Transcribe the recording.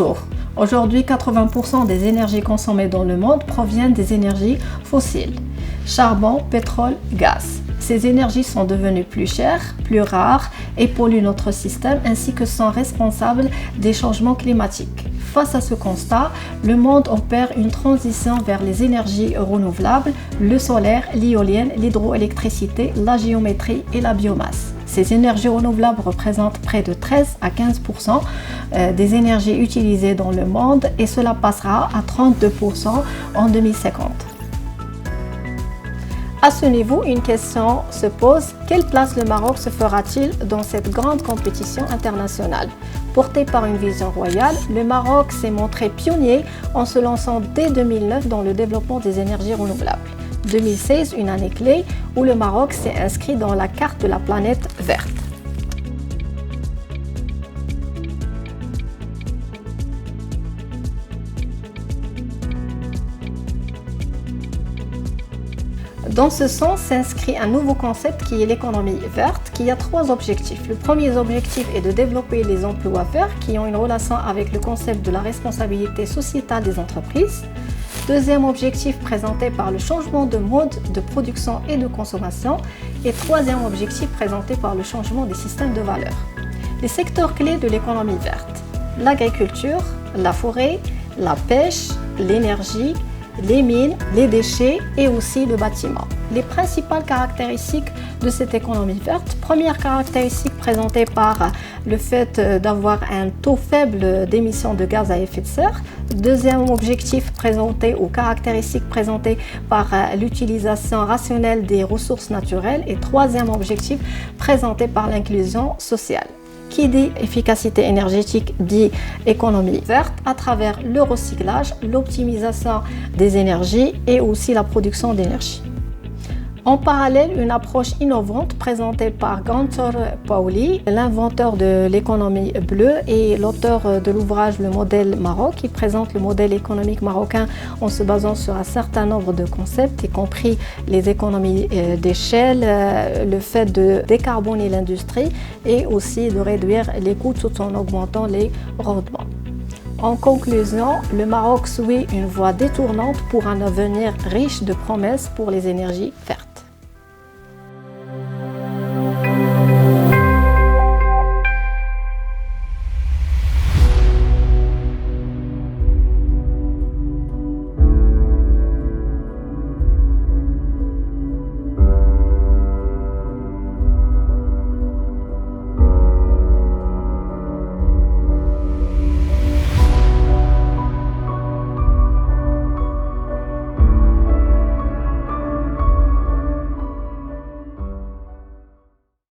Bonjour. Aujourd'hui, 80% des énergies consommées dans le monde proviennent des énergies fossiles. Charbon, pétrole, gaz. Ces énergies sont devenues plus chères, plus rares et polluent notre système ainsi que sont responsables des changements climatiques. Face à ce constat, le monde opère une transition vers les énergies renouvelables, le solaire, l'éolienne, l'hydroélectricité, la géométrie et la biomasse. Ces énergies renouvelables représentent près de 13 à 15% des énergies utilisées dans le monde et cela passera à 32% en 2050. À ce niveau, une question se pose, quelle place le Maroc se fera-t-il dans cette grande compétition internationale? Porté par une vision royale, le Maroc s'est montré pionnier en se lançant dès 2009 dans le développement des énergies renouvelables. 2016, une année clé où le Maroc s'est inscrit dans la carte de la planète verte. Dans ce sens s'inscrit un nouveau concept qui est l'économie verte, qui a trois objectifs. Le premier objectif est de développer les emplois verts qui ont une relation avec le concept de la responsabilité sociétale des entreprises. Deuxième objectif présenté par le changement de mode de production et de consommation. Et troisième objectif présenté par le changement des systèmes de valeur. Les secteurs clés de l'économie verte: l'agriculture, la forêt, la pêche, l'énergie, les mines, les déchets et aussi le bâtiment. Les principales caractéristiques de cette économie verte: première caractéristique présentée par le fait d'avoir un taux faible d'émissions de gaz à effet de serre. Deuxième objectif présenté ou caractéristique présentée par l'utilisation rationnelle des ressources naturelles. Et troisième objectif présenté par l'inclusion sociale. Qui dit efficacité énergétique dit économie verte à travers le recyclage, l'optimisation des énergies et aussi la production d'énergie. En parallèle, une approche innovante présentée par Gunther Pauli, l'inventeur de l'économie bleue et l'auteur de l'ouvrage Le modèle Maroc, qui présente le modèle économique marocain en se basant sur un certain nombre de concepts, y compris les économies d'échelle, le fait de décarboner l'industrie et aussi de réduire les coûts tout en augmentant les rendements. En conclusion, le Maroc suit une voie détournante pour un avenir riche de promesses pour les énergies vertes.